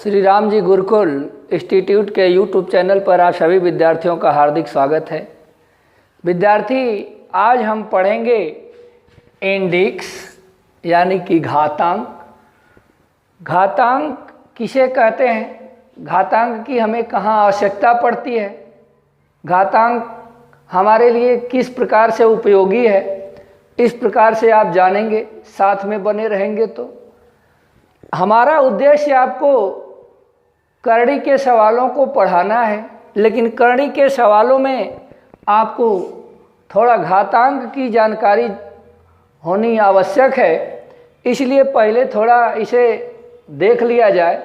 Shri Ram ji Gurukul institute के YouTube channel पर आप सभी विद्यार्थियों का हार्दिक स्वागत है। विद्यार्थी, आज हम पढ़ेंगे इंडेक्स यानी कि घातांक। घातांक किसे कहते हैं, घातांक की हमें कहाँ आवश्यकता पड़ती है, घातांक हमारे लिए किस प्रकार से उपयोगी है, इस प्रकार से आप जानेंगे। साथ में बने रहेंगे तो हमारा उद्देश्य आपको करणी के सवालों को पढ़ाना है, लेकिन करणी के सवालों में आपको थोड़ा घातांक की जानकारी होनी आवश्यक है। इसलिए पहले थोड़ा इसे देख लिया जाए,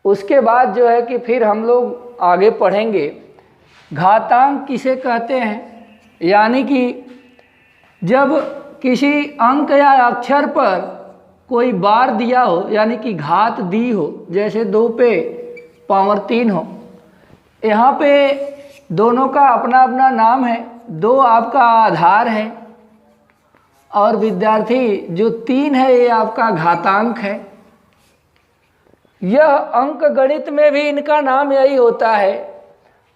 उसके बाद जो है कि फिर हम लोग आगे पढ़ेंगे। घातांक किसे कहते हैं, यानी कि जब किसी अंक या अक्षर पर कोई बार दिया हो, यानी कि घात दी हो, जैसे 2 पे पावर 3 हो। यहाँ पे दोनों का अपना अपना नाम है। 2 आपका आधार है और विद्यार्थी जो 3 है ये आपका घातांक है। यह अंक गणित में भी इनका नाम यही होता है,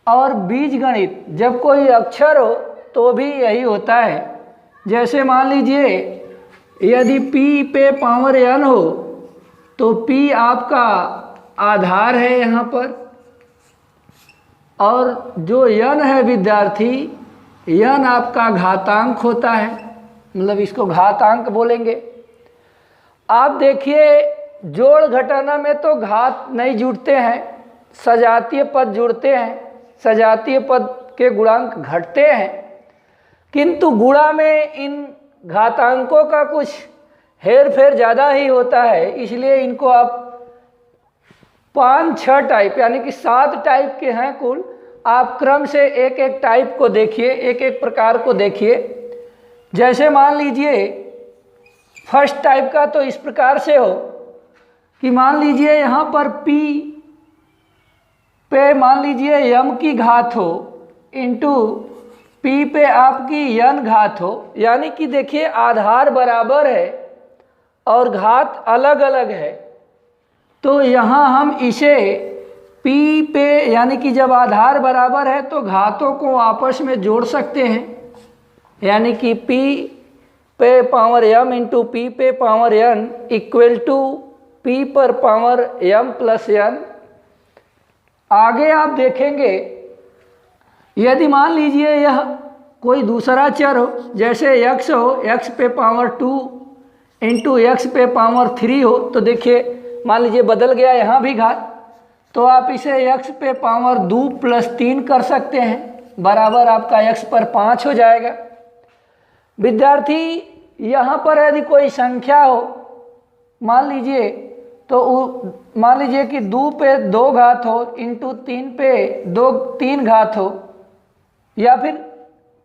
और बीज गणित जब कोई अक्षर हो तो भी यही होता है। जैसे मान लीजिए यदि p पे पावर n हो तो p आपका आधार है यहाँ पर, और जो n है विद्यार्थी, n आपका घातांक होता है, मतलब इसको घातांक बोलेंगे। आप देखिए जोड़ घटाना में तो घात नहीं जुड़ते हैं, सजातीय पद जुड़ते हैं, सजातीय पद के गुणांक घटते हैं, किंतु गुणा में इन घातांकों का कुछ हेर फेर ज़्यादा ही होता है। इसलिए इनको आप 5-6 टाइप यानी कि 7 टाइप के हैं कुल। आप क्रम से एक एक टाइप को देखिए, एक एक प्रकार को देखिए। जैसे मान लीजिए फर्स्ट टाइप का तो इस प्रकार से हो कि मान लीजिए यहाँ पर p पे मान लीजिए m की घात हो इंटू p पे आपकी n घात हो, यानी कि देखिए आधार बराबर है और घात अलग अलग है। तो यहाँ हम इसे p पे यानी कि जब आधार बराबर है तो घातों को आपस में जोड़ सकते हैं, यानी कि p पे पावर m इंटू p पे power n equal to p पर पावर m प्लस n। आगे आप देखेंगे यदि मान लीजिए यह कोई दूसरा चर हो, जैसे x हो, x पे पावर 2 इंटू x पे पावर 3 हो, तो देखिए मान लीजिए बदल गया यहाँ भी घात, तो आप इसे x पे पावर 2 प्लस 3 कर सकते हैं, बराबर आपका x पर 5 हो जाएगा। विद्यार्थी यहाँ पर यदि कोई संख्या हो, मान लीजिए तो मान लीजिए कि 2 पे 2 घात हो इंटू 3 पे 3 घात हो, या फिर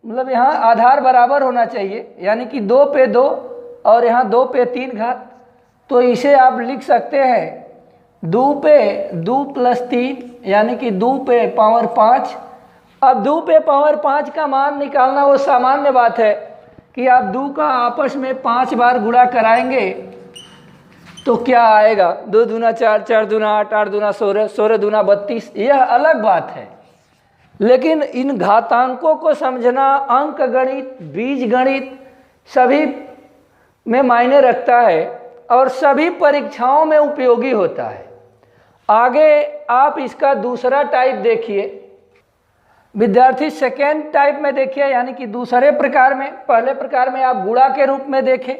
मतलब यहाँ आधार बराबर होना चाहिए, यानी कि 2 पे 2 और यहाँ 2 पे 3 घात, तो इसे आप लिख सकते हैं 2 पे 2 प्लस 3 यानी कि 2 पे पावर 5। अब 2 पे पावर 5 का मान निकालना वो सामान्य बात है कि आप 2 का आपस में 5 बार गुणा कराएंगे तो क्या आएगा, 2 दूना 4, 4 दूना 8, 8 दूना 16, 16 दूना 32, यह अलग बात है। लेकिन इन घातांकों को समझना अंक गणित, बीज गणित सभी में मायने रखता है और सभी परीक्षाओं में उपयोगी होता है। आगे आप इसका दूसरा टाइप देखिए विद्यार्थी, सेकेंड टाइप में देखिए, यानी कि दूसरे प्रकार में। पहले प्रकार में आप गुणा के रूप में देखें,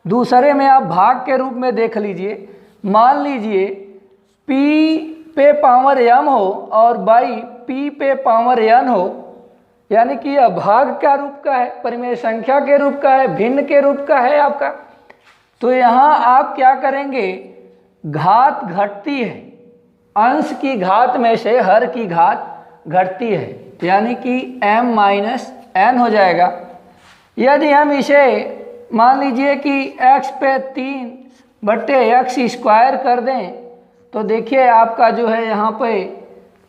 दूसरे में आप भाग के रूप में देख लीजिए। मान लीजिए p पे पावर m हो और बाई p पे पावर n हो, यानी कि यह भाग का रूप का है, परिमेय संख्या के रूप का है, भिन्न के रूप का है आपका। तो यहाँ आप क्या करेंगे, घात घटती है, अंश की घात में से हर की घात घटती है, यानी कि m माइनस n हो जाएगा। यदि हम इसे मान लीजिए कि x पे 3 बट्टे x स्क्वायर कर दें तो देखिए आपका जो है यहाँ पे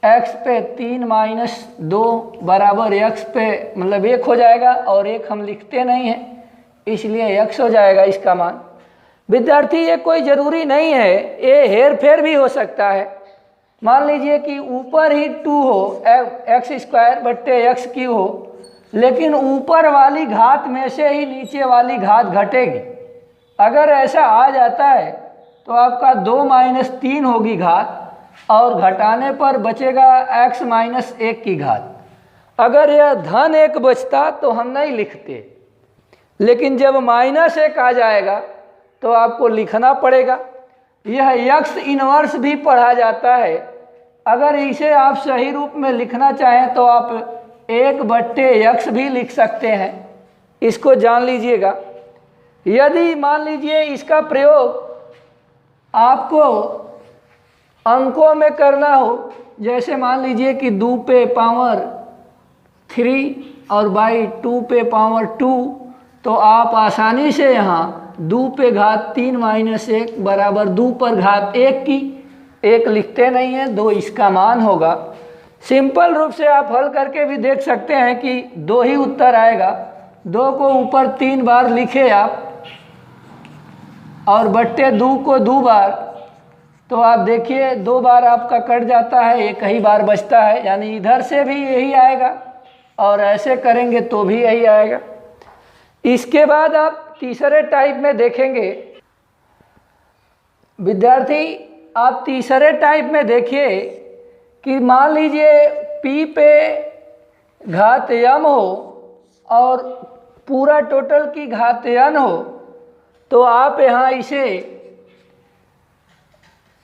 x पे 3 माइनस 2 बराबर x पे मतलब 1 हो जाएगा, और 1 हम लिखते नहीं हैं इसलिए x हो जाएगा इसका मान। विद्यार्थी ये कोई ज़रूरी नहीं है, ये हेर फेर भी हो सकता है। मान लीजिए कि ऊपर ही 2 हो, x² बट्टे x³ हो, लेकिन ऊपर वाली घात में से ही नीचे वाली घात घटेगी। अगर ऐसा आ जाता है तो आपका 2 - 3 होगी घात, और घटाने पर बचेगा x - 1 की घात। अगर यह धन 1 बचता तो हम नहीं लिखते, लेकिन जब -1 आ जाएगा तो आपको लिखना पड़ेगा। यह x इन्वर्स भी पढ़ा जाता है। अगर इसे आप सही रूप में लिखना चाहें तो आप 1/x भी लिख सकते हैं, इसको जान लीजिएगा। यदि मान लीजिए इसका प्रयोग आपको अंकों में करना हो, जैसे मान लीजिए कि 2 पे पावर 3 और बाई 2 पे पावर 2, तो आप आसानी से यहाँ 2 पे घात 3 - 1 बराबर 2 पर घात 1 की, 1 लिखते नहीं हैं, 2 इसका मान होगा। सिंपल रूप से आप हल करके भी देख सकते हैं कि 2 ही उत्तर आएगा। 2 को ऊपर 3 बार लिखे आप, और बट्टे 2 को 2 बार, तो आप देखिए 2 बार आपका कट जाता है, 1 ही बार बचता है, यानी इधर से भी यही आएगा और ऐसे करेंगे तो भी यही आएगा। इसके बाद आप तीसरे टाइप में देखेंगे। विद्यार्थी आप तीसरे टाइप में देखिए कि मान लीजिए p पे घात m हो और पूरा टोटल की घात n हो, तो आप यहाँ इसे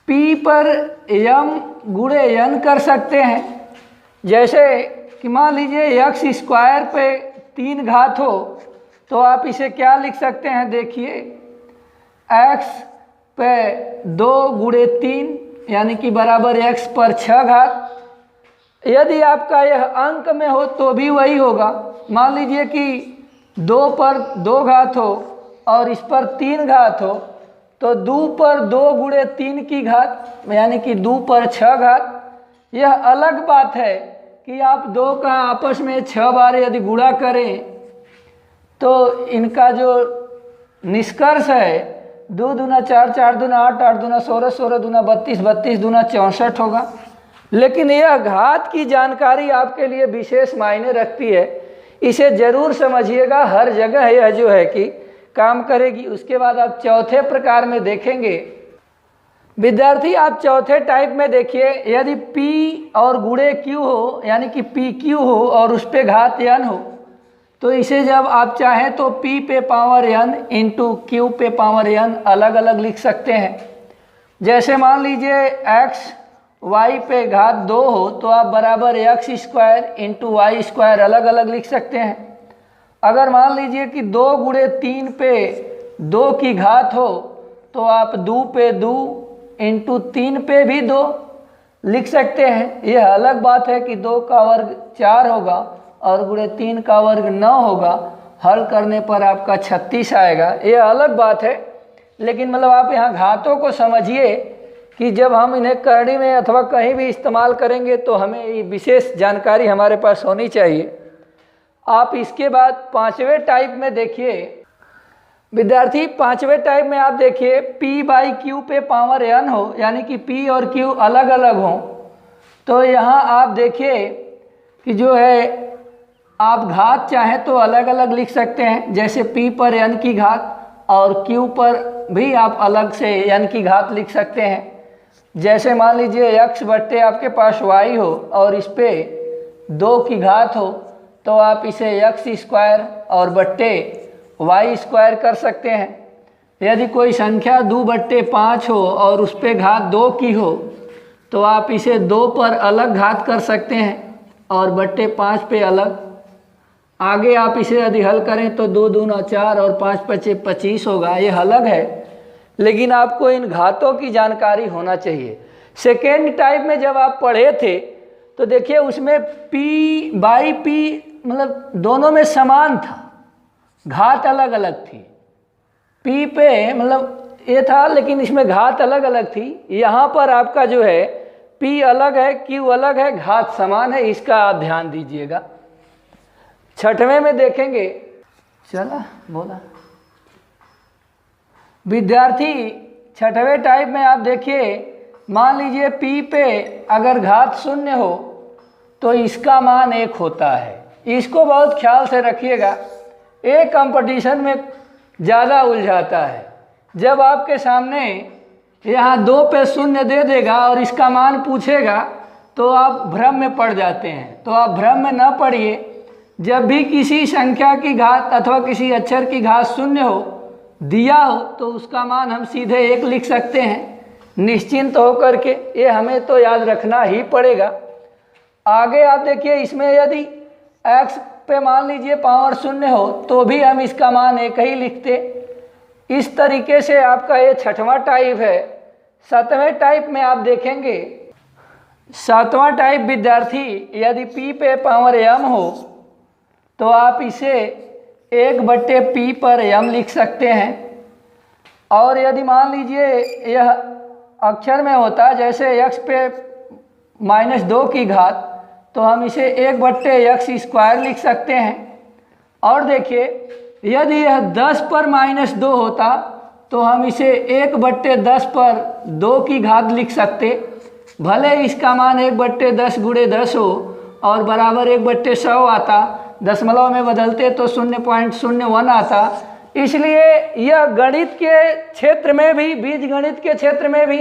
p पर m गुणे n कर सकते हैं। जैसे कि मान लीजिए x² पे 3 घात हो, तो आप इसे क्या लिख सकते हैं, देखिए x पे 2 गुणे 3 यानी कि बराबर x पर 6 घात। यदि आपका यह अंक में हो तो भी वही होगा। मान लीजिए कि 2 पर 2 घात हो और इस पर 3 घात हो, तो 2 पर 2 गुणे 3 की घात यानी कि 2 पर 6 घात। यह अलग बात है कि आप 2 का आपस में 6 बार यदि गुणा करें तो इनका जो निष्कर्ष है 2 दूना 4, 4 दूना 8, 8 दूना 16, 16 दूना 32, 32 दूना 64 होगा। लेकिन यह घात की जानकारी आपके लिए विशेष मायने रखती है, इसे जरूर समझिएगा। हर जगह यह जो है कि काम करेगी। उसके बाद आप चौथे प्रकार में देखेंगे। विद्यार्थी आप चौथे टाइप में देखिए, यदि p और गुणे q हो यानी कि pq हो और उस पे घात n हो, तो इसे जब आप चाहें तो p पे पावर n इंटू q पे पावर n अलग अलग लिख सकते हैं। जैसे मान लीजिए x y पे घात 2 हो, तो आप बराबर x² इंटू y² अलग अलग लिख सकते हैं। अगर मान लीजिए कि 2 गुणे 3 पे 2 की घात हो, तो आप 2 पे 2 इंटू 3 पे भी 2 लिख सकते हैं। यह अलग बात है कि 2 का वर्ग 4 होगा और गुणे 3 का वर्ग 9 होगा। हल करने पर आपका 36 आएगा। यह अलग बात है, लेकिन मतलब आप यहाँ घातों को समझिए कि जब हम इन्हें करणी में अथवा कहीं भी इस्तेमाल करेंगे तो हमें ये विशेष जानकारी हमारे पास होनी चाहिए। आप इसके बाद पांचवें टाइप में देखिए। विद्यार्थी पांचवें टाइप में आप देखिए p/q पे पावर n हो यानी कि p और q अलग अलग हों, तो यहाँ आप देखिए कि जो है आप घात चाहें तो अलग अलग लिख सकते हैं। जैसे p पर n की घात और q पर भी आप अलग से n की घात लिख सकते हैं। जैसे मान लीजिए x बट्टे आपके पास y हो और इस पे 2 की घात हो, तो आप इसे x² और बट्टे y² कर सकते हैं। यदि कोई संख्या 2/5 हो और उस पे घात 2 की हो, तो आप इसे 2 पर अलग घात कर सकते हैं और बट्टे 5 पे अलग। आगे आप इसे यदि हल करें तो 2 दूना 4 और 5 पचे 25 होगा। ये अलग है, लेकिन आपको इन घातों की जानकारी होना चाहिए। सेकेंड टाइप में जब आप पढ़े थे तो देखिए उसमें p/p मतलब दोनों में समान था, घात अलग अलग थी। p पे मतलब ये था, लेकिन इसमें घात अलग अलग थी। यहाँ पर आपका जो है p अलग है, q अलग है, घात समान है। इसका आप ध्यान दीजिएगा। छठवें में देखेंगे, चला बोला विद्यार्थी छठवें टाइप में आप देखिए, मान लीजिए p पे अगर घात 0 हो तो इसका मान 1 होता है। इसको बहुत ख्याल से रखिएगा, एक कंपटीशन में ज़्यादा उलझाता है। जब आपके सामने यहाँ 2 पे 0 दे देगा और इसका मान पूछेगा तो आप भ्रम में पड़ जाते हैं। तो आप भ्रम में न पड़िए। जब भी किसी संख्या की घात अथवा किसी अक्षर की घात 0 हो दिया हो तो उसका मान हम सीधे 1 लिख सकते हैं, निश्चिंत होकर के। ये हमें तो याद रखना ही पड़ेगा। आगे आप देखिए, इसमें यदि x पे मान लीजिए पावर 0 हो तो भी हम इसका मान 1 ही लिखते। इस तरीके से आपका ये छठवां टाइप है। 7वें टाइप में आप देखेंगे, 7वां टाइप विद्यार्थी यदि p पे पावर m हो तो आप इसे 1/p पर m लिख सकते हैं। और यदि मान लीजिए यह अक्षर में होता, जैसे x पे -2 की घात, तो हम इसे 1/x² लिख सकते हैं। और देखिए, यदि यह 10 पर -2 होता तो हम इसे 1/10 पर 2 की घात लिख सकते। भले इसका मान 1/10 × 10 हो और बराबर 1/100 आता, दशमलव में बदलते तो 0.01 आता। इसलिए यह गणित के क्षेत्र में भी, बीज गणित के क्षेत्र में भी,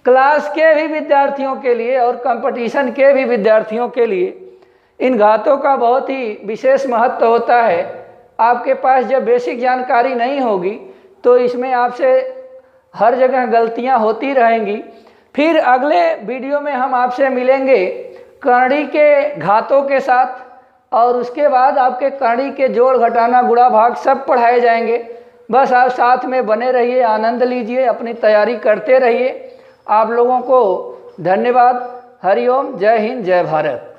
क्लास के भी विद्यार्थियों के लिए और कंपटीशन के भी विद्यार्थियों के लिए इन घातों का बहुत ही विशेष महत्व होता है। आपके पास जब बेसिक जानकारी नहीं होगी तो इसमें आपसे हर जगह गलतियां होती रहेंगी। फिर अगले वीडियो में हम आपसे मिलेंगे करणी के घातों के साथ, और उसके बाद आपके करणी के जोड़, घटाना, गुणा, भाग सब पढ़ाए जाएंगे। बस आप साथ में बने रहिए, आनंद लीजिए, अपनी तैयारी करते रहिए। आप लोगों को धन्यवाद। हरिओम। जय हिंद, जय भारत।